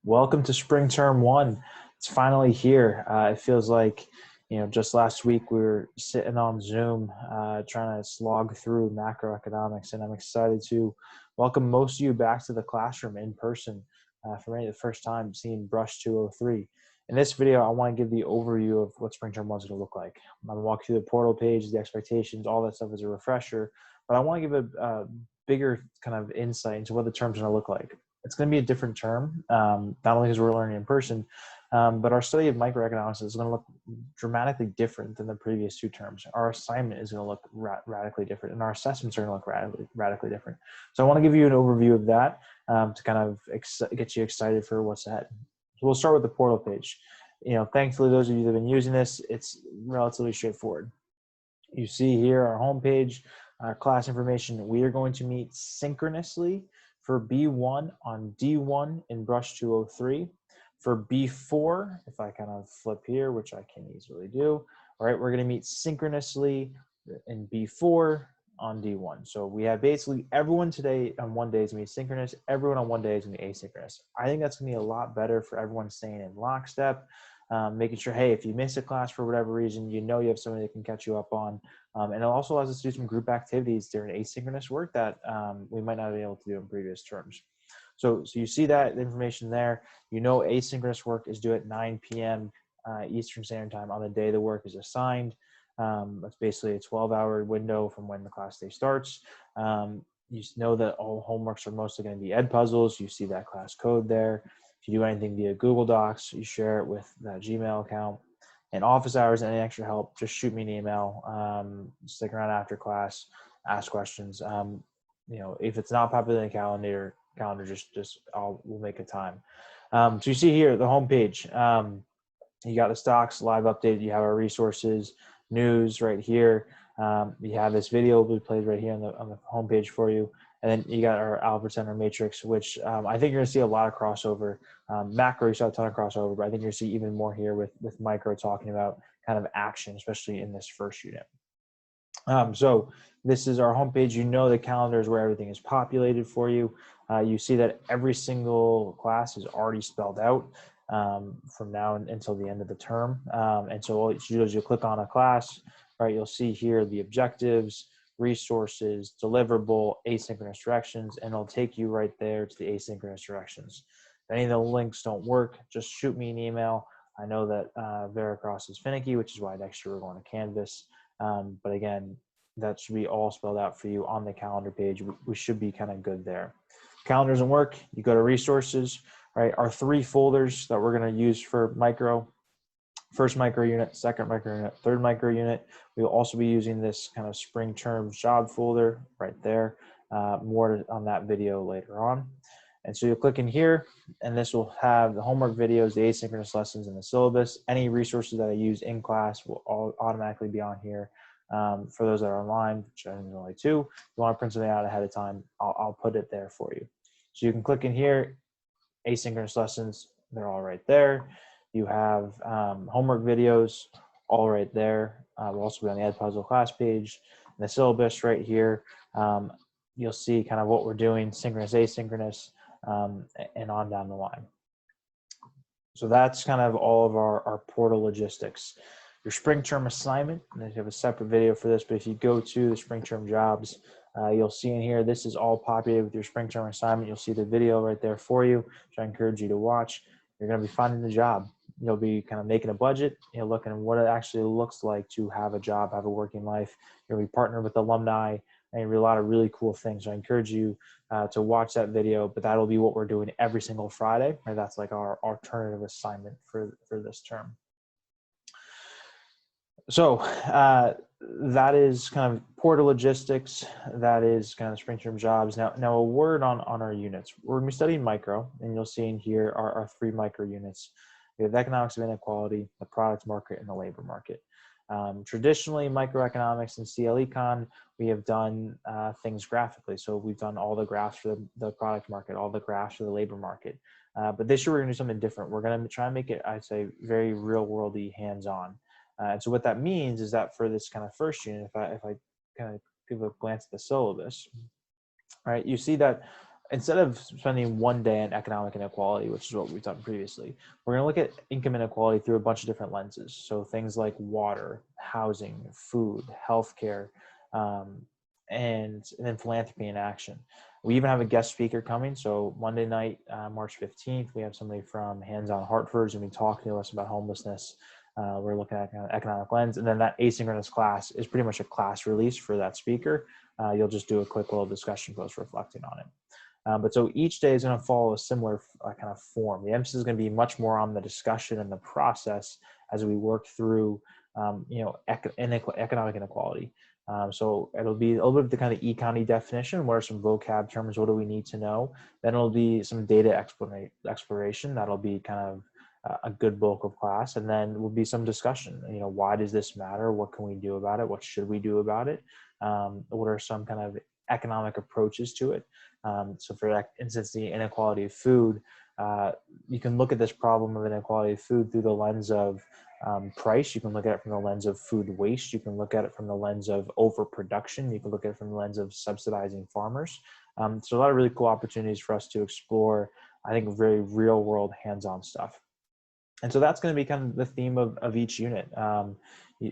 Welcome to spring term one. It's finally here. It feels like, just last week we were sitting on Zoom trying to slog through macroeconomics, and I'm excited to welcome most of you back to the classroom in person for maybe the first time seeing Brush 203. In this video, I want to give the overview of what spring term one is going to look like. I'm going to walk through the portal page, the expectations, all that stuff as a refresher, but I want to give a bigger kind of insight into what the term's going to look like. It's going to be a different term, not only because we're learning in person, but our study of microeconomics is going to look dramatically different than the previous two terms. Our assignment is going to look radically different, and our assessments are going to look radically different. So I want to give you an overview of that to kind of get you excited for what's ahead. So we'll start with the portal page. Thankfully, those of you that have been using this, it's relatively straightforward. You see here our homepage, our class information. We are going to meet synchronously for B1 on D1 in Brush 203. For B4, if I kind of flip here, which I can easily do, all right, we're going to meet synchronously in B4 on D1. So we have basically everyone today on one day is going to be synchronous, everyone on one day is going to be asynchronous. I think that's going to be a lot better for everyone staying in lockstep, making sure, hey, if you miss a class for whatever reason, you know you have somebody that can catch you up on. And it also allows us to do some group activities during asynchronous work that we might not have been able to do in previous terms. So you see that information there. Asynchronous work is due at 9 p.m. Eastern Standard Time on the day the work is assigned. That's basically a 12-hour window from when the class day starts. You know that all homeworks are mostly going to be ed puzzles. You see that class code there. If you do anything via Google Docs, you share it with that Gmail account. And office hours, any extra help, just shoot me an email. Stick around after class, ask questions. If it's not popular in the calendar, we'll make a time. So you see here the homepage. You got the stocks live update. You have our resources, news right here. You have this video will be played right here on the homepage for you. And then you got our Albert Center matrix, which I think you're going to see a lot of crossover. Macro, you saw a ton of crossover, but I think you're going to see even more here with micro talking about kind of action, especially in this first unit. So this is our homepage. The calendar is where everything is populated for you. You see that every single class is already spelled out from now until the end of the term. And so all you do is you click on a class, right? You'll see here the objectives, resources, deliverable, asynchronous directions, and it'll take you right there to the asynchronous directions. If any of the links don't work, just shoot me an email. I know that Veracross is finicky, which is why next year we're going to Canvas. But again, that should be all spelled out for you on the calendar page. We should be kind of good there. Calendar doesn't work, you go to resources, right? Our 3 folders that we're going to use for micro. First micro unit, second micro unit, third micro unit. We will also be using this kind of spring term job folder right there. More on that video later on. And so you'll click in here, and this will have the homework videos, the asynchronous lessons, and the syllabus. Any resources that I use in class will all automatically be on here. For those that are online, which I think only 2, if you want to print something out ahead of time, I'll put it there for you. So you can click in here, asynchronous lessons, they're all right there. You have homework videos all right there. We'll also be on the Ed Puzzle class page. And the syllabus right here, you'll see kind of what we're doing, synchronous, asynchronous, and on down the line. So that's kind of all of our portal logistics. Your spring term assignment, and I have a separate video for this, but if you go to the spring term jobs, you'll see in here, this is all populated with your spring term assignment. You'll see the video right there for you, which I encourage you to watch. You're going to be finding the job. You'll be kind of making a budget, looking at what it actually looks like to have a job, have a working life. You'll be partnered with alumni, and a lot of really cool things. So I encourage you to watch that video, but that'll be what we're doing every single Friday. And that's like our alternative assignment for this term. So that is kind of portal logistics. That is kind of spring term jobs. Now a word on our units. We're going to be studying micro, and you'll see in here our 3 micro units. We have economics of inequality, the product market, and the labor market. Traditionally, microeconomics and CL Econ, we have done things graphically. So we've done all the graphs for the product market, all the graphs for the labor market. But this year we're going to do something different. We're going to try and make it, I'd say, very real-worldy, hands-on. And so what that means is that for this kind of first unit, if I kind of give a glance at the syllabus, right, you see that instead of spending one day on economic inequality, which is what we've done previously, we're going to look at income inequality through a bunch of different lenses. So things like water, housing, food, healthcare, um, and then philanthropy in action. We even have a guest speaker coming. So Monday night, March 15th, we have somebody from Hands On Hartford's going to be talking to us about homelessness. We're looking at kind of economic lens. And then that asynchronous class is pretty much a class release for that speaker. You'll just do a quick little discussion post reflecting on it. But so each day is going to follow a similar kind of form. The emphasis is going to be much more on the discussion and the process as we work through, economic inequality. So it'll be a little bit of the kind of econ definition. What are some vocab terms? What do we need to know? Then it'll be some data exploration. That'll be kind of a good bulk of class. And then will be some discussion. Why does this matter? What can we do about it? What should we do about it? What are some kind of economic approaches to it? So for instance, the inequality of food, you can look at this problem of inequality of food through the lens of price. You can look at it from the lens of food waste. You can look at it from the lens of overproduction. You can look at it from the lens of subsidizing farmers. So a lot of really cool opportunities for us to explore, I think, very real world hands-on stuff. And so that's going to be kind of the theme of each unit.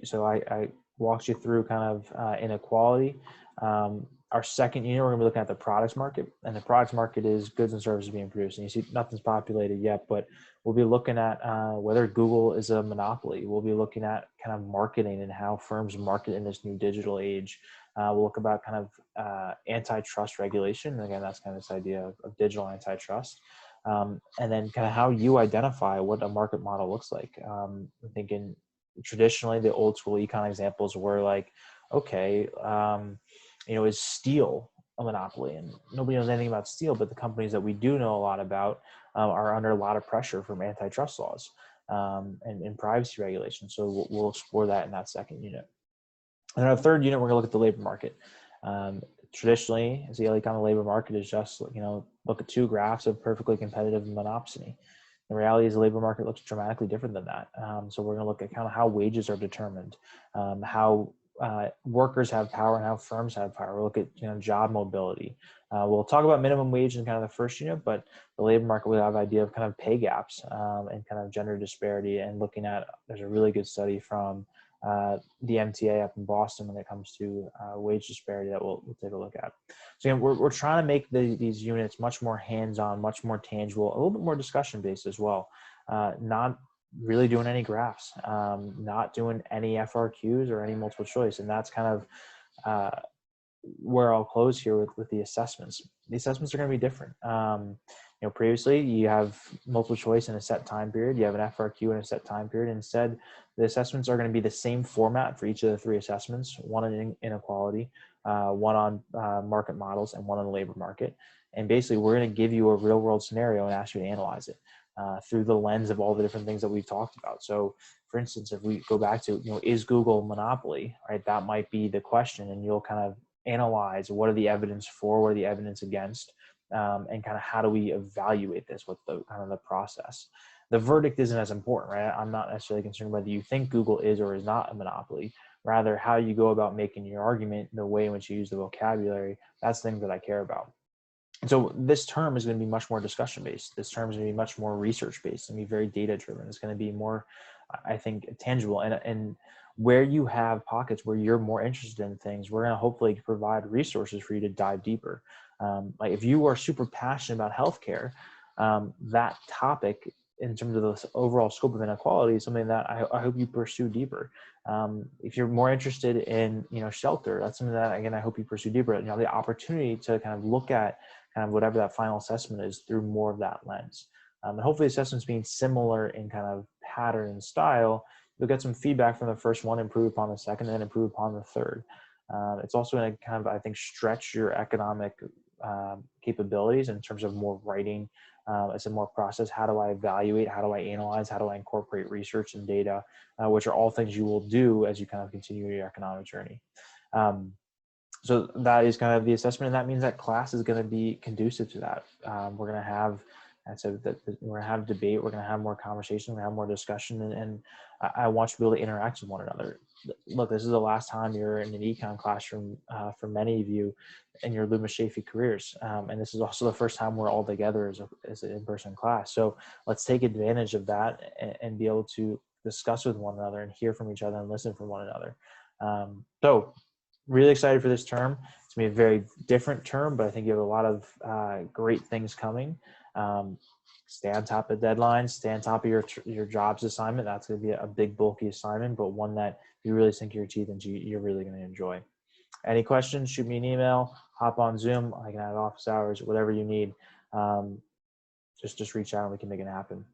So I walked you through kind of inequality. Our second unit, we're going to be looking at the products market, and the products market is goods and services being produced. And you see nothing's populated yet, but we'll be looking at whether Google is a monopoly. We'll be looking at kind of marketing and how firms market in this new digital age. We'll look about kind of antitrust regulation. And again, that's kind of this idea of digital antitrust. And then kind of how you identify what a market model looks like. I'm thinking traditionally the old school econ examples were like, okay, is steel a monopoly? And nobody knows anything about steel, but the companies that we do know a lot about are under a lot of pressure from antitrust laws and privacy regulations. So we'll explore that in that second unit. And in our third unit, we're going to look at the labor market. Traditionally, as the econ labor market is just, look at two graphs of perfectly competitive monopsony. The reality is the labor market looks dramatically different than that. So we're going to look at kind of how wages are determined, how workers have power and how firms have power. We'll look at job mobility. We'll talk about minimum wage in kind of the first unit, but the labor market will have an idea of kind of pay gaps and kind of gender disparity, and looking at, there's a really good study from the MTA up in Boston when it comes to wage disparity that we'll take a look at. So again, we're trying to make these units much more hands-on, much more tangible, a little bit more discussion-based as well. Not really doing any graphs, not doing any FRQs or any multiple choice. And that's kind of where I'll close here with the assessments. The assessments are going to be different. Previously you have multiple choice in a set time period. You have an FRQ in a set time period. Instead, the assessments are going to be the same format for each of the three assessments: one on inequality, one on market models, and one on the labor market. And basically, we're going to give you a real world scenario and ask you to analyze it through the lens of all the different things that we've talked about. So for instance, if we go back to, is Google a monopoly, right? That might be the question, and you'll kind of analyze what are the evidence for, what are the evidence against, and kind of how do we evaluate this with the kind of the process. The verdict isn't as important, right? I'm not necessarily concerned whether you think Google is or is not a monopoly. Rather, how you go about making your argument, the way in which you use the vocabulary, that's things that I care about. And so this term is going to be much more discussion-based. This term is going to be much more research-based. It's going to be very data-driven. It's going to be more, I think, tangible. And where you have pockets where you're more interested in things, we're going to hopefully provide resources for you to dive deeper. Like if you are super passionate about healthcare, that topic in terms of the overall scope of inequality is something that I hope you pursue deeper. If you're more interested in, shelter, that's something that, again, I hope you pursue deeper. The opportunity to kind of look at kind of whatever that final assessment is through more of that lens. And hopefully assessments being similar in kind of pattern and style, you'll get some feedback from the first one, improve upon the second, and then improve upon the third. It's also going to kind of, I think, stretch your economic capabilities in terms of more writing. It's a more process. How do I evaluate? How do I analyze? How do I incorporate research and data, which are all things you will do as you kind of continue your economic journey. So that is kind of the assessment, and that means that class is going to be conducive to that. We're going to have, we're going to have debate. We're going to have more conversation. We're going to have more discussion, and I want you to be able to interact with one another. look, this is the last time you're in an econ classroom for many of you in your Loomis Shafee careers. And this is also the first time we're all together as an in-person class. So let's take advantage of that and be able to discuss with one another and hear from each other and listen from one another. So really excited for this term. It's going to be a very different term, but I think you have a lot of great things coming. Stay on top of deadlines, stay on top of your jobs assignment. That's going to be a big, bulky assignment, but one that you really sink your teeth into, you're really going to enjoy. Any questions, shoot me an email, hop on Zoom. I can have office hours, whatever you need. Just reach out and we can make it happen.